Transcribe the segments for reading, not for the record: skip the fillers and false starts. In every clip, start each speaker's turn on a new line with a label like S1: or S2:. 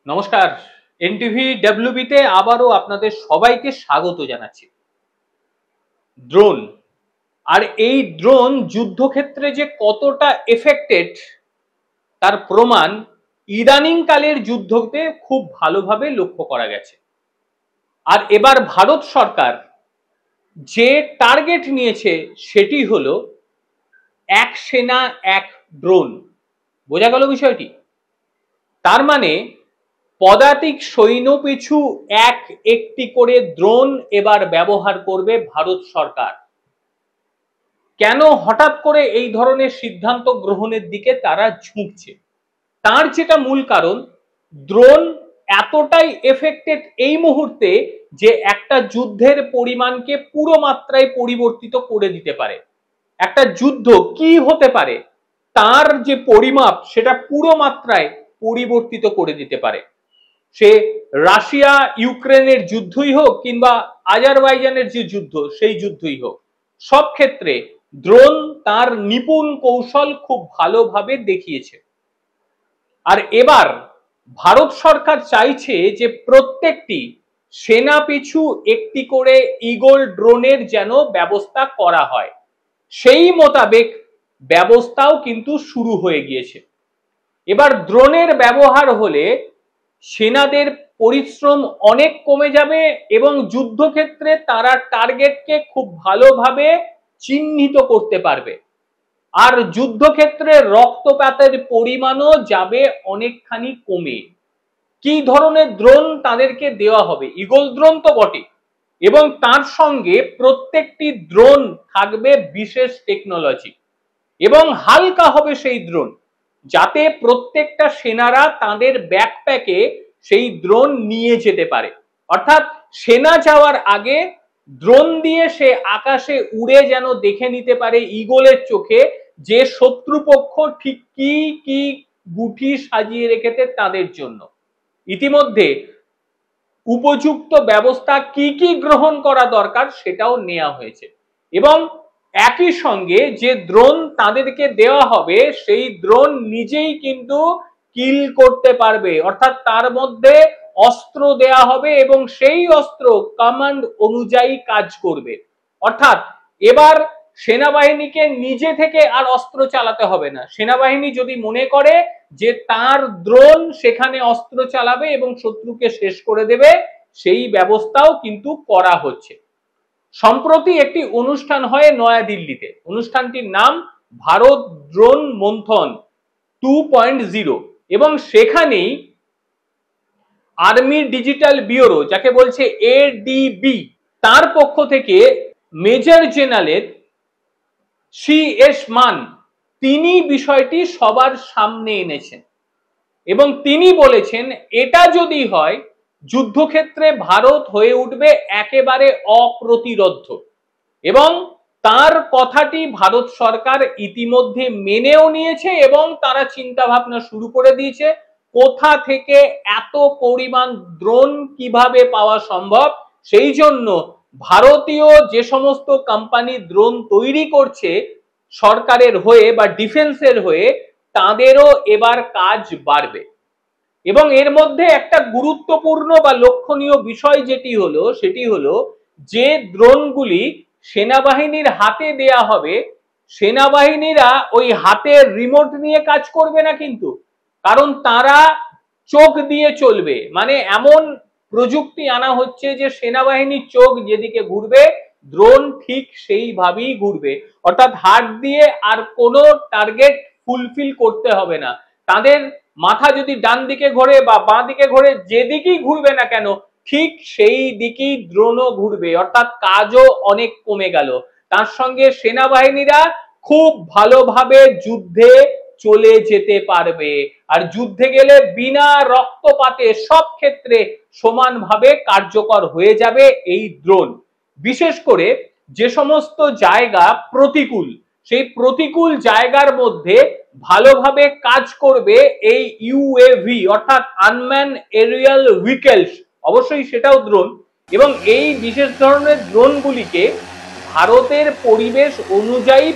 S1: নমস্কার। এনটিভি ডাব্লিউবিতে আবারও আপনাদের সবাইকে স্বাগত জানাচ্ছি। ড্রোন, আর এই ড্রোন যুদ্ধক্ষেত্রে যে কতটা এফেক্টেড তার প্রমাণ ইদানিং কালের যুদ্ধতে খুব ভালোভাবে লক্ষ্য করা গেছে। আর এবার ভারত সরকার যে টার্গেট নিয়েছে সেটি হলো এক সেনা এক ড্রোন। বোঝা গেল বিষয়টি? তার মানে পদাতিক সৈন্য পিছু একটি করে ড্রোন এবার ব্যবহার করবে ভারত সরকার। কেন হঠাৎ করে এই ধরনের সিদ্ধান্ত গ্রহণের দিকে তারা ঝুঁকছে? তার যেটা মূল কারণ, ড্রোন এতটাই এফেক্টেড এই মুহূর্তে যে একটা যুদ্ধের পরিমাণকে পুরো মাত্রায় পরিবর্তিত করে দিতে পারে। একটা যুদ্ধ কি হতে পারে তার যে পরিমাপ সেটা পুরো মাত্রায় পরিবর্তিত করে দিতে পারে। সে রাশিয়া ইউক্রেনের যুদ্ধই হোক কিংবা আজারবাইজানের যে যুদ্ধ সেই যুদ্ধই হোক, সব ক্ষেত্রে ড্রোন তার নিপুণ কৌশল খুব ভালোভাবে দেখিয়েছে। আর এবার ভারত সরকার চাইছে যে প্রত্যেকটি সেনা পিছু একটি করে ঈগল ড্রোনের যেন ব্যবস্থা করা হয়। সেই মোতাবেক ব্যবস্থাও কিন্তু শুরু হয়ে গিয়েছে। এবার ড্রোনের ব্যবহার হলে সেনাদের পরিশ্রম অনেক কমে যাবে এবং যুদ্ধক্ষেত্রে তারা টার্গেটকে খুব ভালোভাবে চিহ্নিত করতে পারবে। আর যুদ্ধক্ষেত্রে রক্তপাতের পরিমাণও যাবে অনেকখানি কমে। কি ধরনের ড্রোন তাদেরকে দেওয়া হবে? ঈগল ড্রোন তো বটে, এবং তার সঙ্গে প্রত্যেকটি ড্রোন থাকবে বিশেষ টেকনোলজি এবং হালকা হবে সেই ড্রোন, যাতে প্রত্যেকটা সেনারা তাদের ব্যাকপ্যাকে সেই ড্রোন নিয়ে যেতে পারে। অর্থাৎ সেনা যাওয়ার আগে ড্রোন দিয়ে সে আকাশে উড়ে যেন দেখে নিতে পারে ঈগলের চোখে যে শত্রুপক্ষ ঠিক কি কি গুটি সাজিয়ে রেখেছে তাদের জন্য। ইতিমধ্যে উপযুক্ত ব্যবস্থা কি কি গ্রহণ করা দরকার সেটাও নেওয়া হয়েছে, এবং একই সঙ্গে যে ড্রোন তাদেরকে দেওয়া হবে সেই ড্রোন নিজেই কিন্তু কিল করতে পারবে। অর্থাৎ তার মধ্যে অস্ত্র দেয়া হবে এবং সেই অস্ত্র কমান্ড অনুযায়ী কাজ করবে। অর্থাৎ এবার সেনাবাহিনীকে নিজে থেকে আর অস্ত্র চালাতে হবে না। সেনাবাহিনী যদি মনে করে যে তার ড্রোন সেখানে অস্ত্র চালাবে এবং শত্রুকে শেষ করে দেবে, সেই ব্যবস্থাও কিন্তু করা হচ্ছে। সম্প্রতি একটি অনুষ্ঠান হয় নয়াদিল্লিতে। অনুষ্ঠানটির নাম ভারত ড্রোন মন্থন 2.0, এবং সেখানেই আর্মি ডিজিটাল ব্যুরো, যাকে বলছে এডিবি, তার পক্ষ থেকে মেজর জেনারেল সিএস মান তিনি বিষয়টি সবার সামনে এনেছেন এবং তিনি বলেছেন এটা যদি হয় যুদ্ধক্ষেত্রে ভারত হয়ে উঠবে একেবারে অপ্রতিরোধ্য। এবং তার কথাটি ভারত সরকার ইতিমধ্যে মেনেও নিয়েছে এবং তারা চিন্তা ভাবনা শুরু করে দিয়েছে কোথা থেকে এত পরিমাণ ড্রোন কিভাবে পাওয়া সম্ভব। সেই জন্য ভারতীয় যে সমস্ত কোম্পানি ড্রোন তৈরি করছে সরকারের হয়ে বা ডিফেন্সের হয়ে, তাদেরও এবার কাজ বাড়বে। এবং এর মধ্যে একটা গুরুত্বপূর্ণ বা লক্ষণীয় বিষয় যেটি হলো সেটি হলো যে ড্রোনগুলি সেনাবাহিনীর হাতে দেয়া হবে, সেনাবাহিনীরা ওই হাতের রিমোট নিয়ে কাজ করবে না কিন্তু, কারণ তারা চোখ দিয়ে চলবে। মানে এমন প্রযুক্তি আনা হচ্ছে যে সেনাবাহিনীর চোখ যেদিকে ঘুরবে ড্রোন ঠিক সেইভাবেই ঘুরবে। অর্থাৎ হাত দিয়ে আর কোনো টার্গেট ফুলফিল করতে হবে না। তাদের মাথা যদি ডান দিকে ঘোরে বা বাঁ দিকে ঘোরে, যেদিকেই ঘুরবে না কেন ঠিক সেই দিকেই ড্রোনও ঘুরবে। অর্থাৎ কাজও অনেক কমে গেল। তার সঙ্গে সেনাবাহিনীরা খুব ভালোভাবে যুদ্ধে চলে যেতে পারবে, আর যুদ্ধে গেলে বিনা রক্তপাতে সব ক্ষেত্রে সমানভাবে কার্যকর হয়ে যাবে এই ড্রোন। বিশেষ করে যে সমস্ত জায়গা প্রতিকূল, সেই প্রতিকূল জায়গার মধ্যে ভালোভাবে কাজ করবে এই ইউএভি অর্থাৎ আনম্যান এরিয়াল ভেহিকলস, অবশ্যই সেটাও ড্রোন। এবং এই বিশেষ ধরনের ড্রোনগুলিকে ভারতের পরিবেশ অনুযায়ী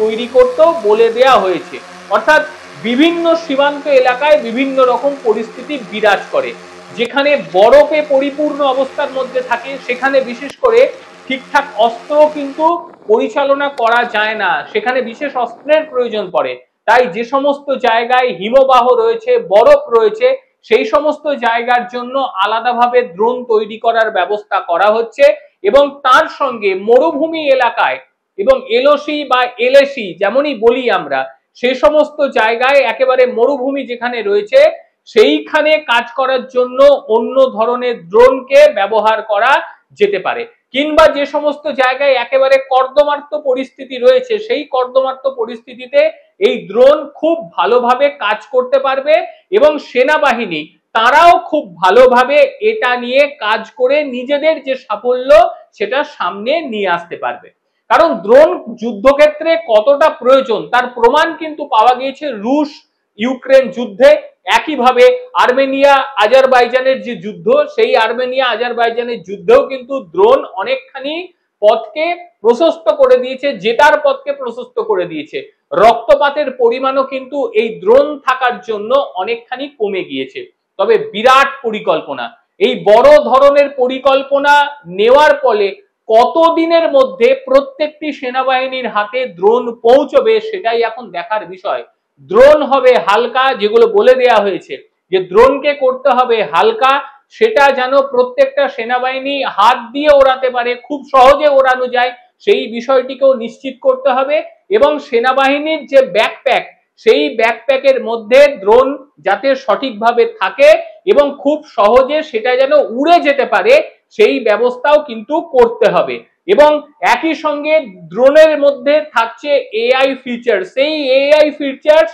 S1: তৈরি করতেও বলে দেয়া হয়েছে। অর্থাৎ বিভিন্ন সীমান্ত এলাকায় বিভিন্ন রকম পরিস্থিতি বিরাজ করে। যেখানে বরফে পরিপূর্ণ অবস্থার মধ্যে থাকে সেখানে বিশেষ করে ঠিকঠাক অস্ত্র কিন্তু পরিচালনা করা যায় না, সেখানে বিশেষ অস্ত্রের প্রয়োজন পড়ে। তাই যে সমস্ত জায়গায় হিমবাহ রয়েছে, বরফ রয়েছে, সেই সমস্ত জায়গার জন্য আলাদাভাবে ড্রোন তৈরি করার ব্যবস্থা করা হচ্ছে। এবং তার সঙ্গে মরুভূমি এলাকায় এবং এলওসি বা এলএসি যেমনই বলি আমরা, সেই সমস্ত জায়গায় একেবারে মরুভূমি যেখানে রয়েছে সেইখানে কাজ করার জন্য অন্য ধরনের ড্রোনকে ব্যবহার করা যেতে পারে। কিংবা যে সমস্ত জায়গায় একেবারে কর্দমাক্ত পরিস্থিতি রয়েছে সেই কর্দমাক্ত পরিস্থিতিতে এই ড্রোন খুব ভালোভাবে কাজ করতে পারবে এবং সেনাবাহিনী তারাও খুব ভালোভাবে এটা নিয়ে কাজ করে নিজেদের যে সাফল্য সেটা সামনে নিয়ে আসতে পারবে। কারণ ড্রোন যুদ্ধক্ষেত্রে কতটা প্রয়োজন তার প্রমাণ কিন্তু পাওয়া গিয়েছে রুশ ইউক্রেন যুদ্ধে। একইভাবে আর্মেনিয়া আজারবাইজানের যে যুদ্ধ, সেই আর্মেনিয়া আজারবাইজানের যুদ্ধেও কিন্তু ড্রোন অনেকখানি পথকে প্রশস্ত করে দিয়েছে, জেতার পথকে প্রশস্ত করে দিয়েছে। রক্তপাতের পরিমাণও কিন্তু এই ড্রোন থাকার জন্য অনেকখানি কমে গিয়েছে। তবে বিরাট পরিকল্পনা, এই বড় ধরনের পরিকল্পনা নেওয়ার ফলে কতদিনের মধ্যে প্রত্যেকটি সেনাবাহিনীর হাতে ড্রোন পৌঁছবে সেটাই এখন দেখার বিষয়। ড্রোন হবে হালকা, যেগুলো বলে দেয়া হয়েছে যে ড্রোনকে করতে হবে হালকা, সেটা যেন প্রত্যেকটা সেনাবাহিনী হাত দিয়ে ওড়াতে পারে, খুব সহজে ওড়ানো যায় সেই বিষয়টিকেও নিশ্চিত করতে হবে। এবং সেনাবাহিনীর যে ব্যাকপ্যাক, সেই ব্যাকপ্যাকের মধ্যে ড্রোন যাতে সঠিকভাবে থাকে এবং খুব সহজে সেটা যেন উড়ে যেতে পারে সেই ব্যবস্থাও কিন্তু করতে হবে। এবং একই সঙ্গে ড্রোনের মধ্যে থাকছে এআই ফিচার, সেই এআই ফিচার্স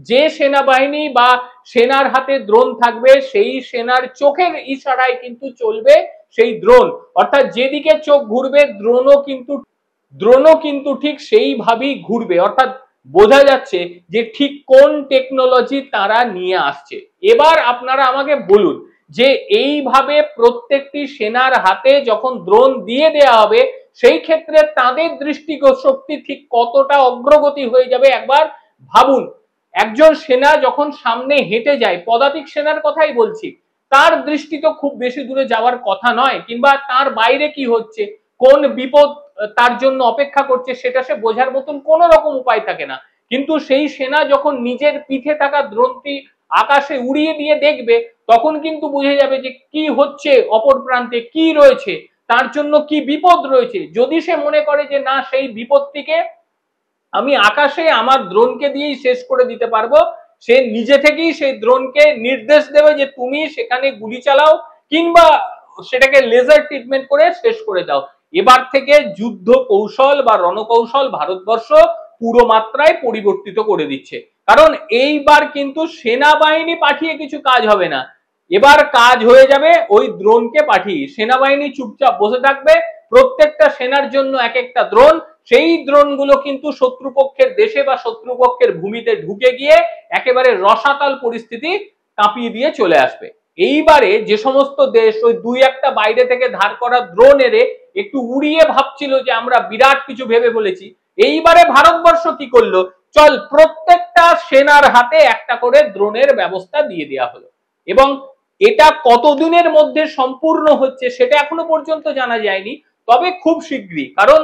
S1: যে সেনাবাহিনী বা সেনার হাতে ড্রোন থাকবে সেই সেনার চোখের ইশারায় কিন্তু চলবে সেই ড্রোন, অর্থাৎ যেদিকে চোখ ঘুরবে ড্রোনও কিন্তু ঠিক সেইভাবেই ঘুরবে। অর্থাৎ বোঝা যাচ্ছে যে ঠিক কোন টেকনোলজি তারা নিয়ে আসছে। এবার আপনারা আমাকে বলুন যে এইভাবে প্রত্যেকটি সেনার হাতে যখন ড্রোন দিয়ে দেয়া হবে সেই ক্ষেত্রে তাদের দৃষ্টিশক্তি ঠিক কতটা অগ্রগতি হয়ে যাবে একবার ভাবুন। একজন সেনা যখন সামনে হেঁটে যায়, পদাতিক সেনার কথাই বলছি, তার দৃষ্টি তো খুব বেশি দূরে যাওয়ার কথা নয়, কিংবা তার বাইরে কি হচ্ছে, কোন বিপদ তার জন্য অপেক্ষা করছে সেটা সে বোঝার মতন কোন রকম উপায় থাকে না। কিন্তু সেই সেনা যখন নিজের পিঠে থাকা ড্রোনটি আকাশে উড়িয়ে দিয়ে দেখবে তখন কিন্তু বুঝে যাবে যে কি হচ্ছে, অপর প্রান্তে কি রয়েছে, তার জন্য কি বিপদ রয়েছে। যদি সে মনে করে যে না, সেই বিপদটিকে আমি আকাশে আমার ড্রোনকে দিয়েই শেষ করে দিতে পারবো, সে নিজে থেকেই সেই ড্রোনকে নির্দেশ দেবে যে তুমি সেখানে গুলি চালাও কিংবা সেটাকে লেজার ট্রিটমেন্ট করে শেষ করে দাও। এবার থেকে যুদ্ধ কৌশল বা রণকৌশল ভারতবর্ষ পুরো মাত্রায় পরিবর্তিত করে দিচ্ছে। কারণ এইবার কিন্তু সেনাবাহিনী পাঠিয়ে কিছু কাজ হবে না, এবার কাজ হয়ে যাবে ওই ড্রোনকে পাঠিয়ে। সেনাবাহিনী চুপচাপ বসে থাকবে, প্রত্যেকটা সেনার জন্য এক একটা ড্রোন, সেই ড্রোনগুলো কিন্তু শত্রুপক্ষের দেশে বা শত্রুপক্ষের ভূমিতে ঢুকে গিয়ে একেবারে রসাতল পরিস্থিতি কাঁপিয়ে দিয়ে চলে আসবে। এইবারে যে সমস্ত দেশ ওই দুই একটা বাইরে থেকে ধার করা ড্রোন এনে একটু উড়িয়ে ভাবছিল যে আমরা বিরাট কিছু ভেবে বলেছি, এইবারে ভারতবর্ষ কি করলো, চল প্রত্যেকটা সেনার হাতে একটা করে ড্রোনের ব্যবস্থা দিয়ে দেওয়া হলো। এবং এটা কতদিনের মধ্যে সম্পূর্ণ হচ্ছে সেটা এখনো পর্যন্ত জানা যায়নি, তবে খুব শীঘ্রই, কারণ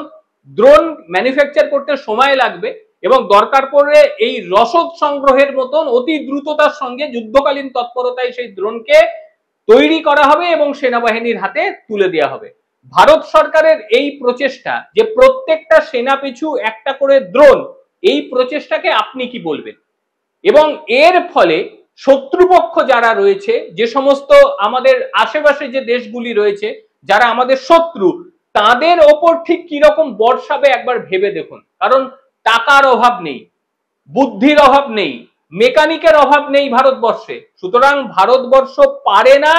S1: ড্রোন ম্যানুফ্যাকচার করতে সময় লাগবে এবং দরকার পড়লে এই রসদ সংগ্রহের মতন অতি দ্রুততার সঙ্গে যুদ্ধকালীন তৎপরতায় সেই ড্রোনকে তৈরি করা হবে এবং সেনাবাহিনীর হাতে তুলে দেওয়া হবে। ভারত সরকারের এই প্রচেষ্টা যে প্রত্যেকটা সেনা পিছু একটা করে ড্রোন, এই প্রচেষ্টাকে আপনি কি বলবেন? এবং এর ফলে শত্রুপক্ষ যারা রয়েছে, যে সমস্ত আমাদের আশেপাশে যে দেশগুলি রয়েছে যারা আমাদের শত্রু, তাদের ওপর ঠিক কিরকম বর্ষাবে একবার ভেবে দেখুন। কারণ টাকার অভাব নেই, বুদ্ধির অভাব নেই, মেকানিকের অভাব নেই ভারতবর্ষে, সুতরাং ভারতবর্ষ পারে না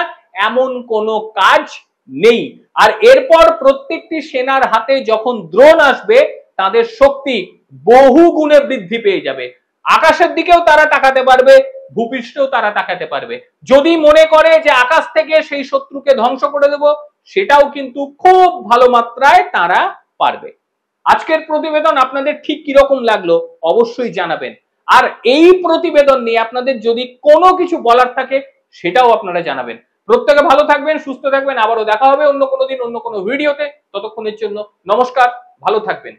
S1: এমন কোনো কাজ নেই। আর এরপর প্রত্যেকটি সেনার হাতে যখন ড্রোন আসবে তাদের শক্তি বহু গুণে বৃদ্ধি পেয়ে যাবে, আকাশের দিকেও তারা তাকাতে পারবে, ভূপৃষ্ঠেও তারা তাকাতে পারবে। যদি মনে করে যে আকাশ থেকে সেই শত্রুকে ধ্বংস করে দেব, সেটাও কিন্তু খুব ভালো মাত্রায় তারা পারবে। আজকের প্রতিবেদন আপনাদের ঠিক কিরকম লাগলো অবশ্যই জানাবেন। আর এই প্রতিবেদন নিয়ে আপনাদের যদি কোনো কিছু বলার থাকে সেটাও আপনারা জানাবেন। প্রত্যেকে ভালো থাকবেন, সুস্থ থাকবেন, আবারও দেখা হবে অন্য কোনো দিন অন্য কোনো ভিডিওতে। ততক্ষণের জন্য নমস্কার, ভালো থাকবেন।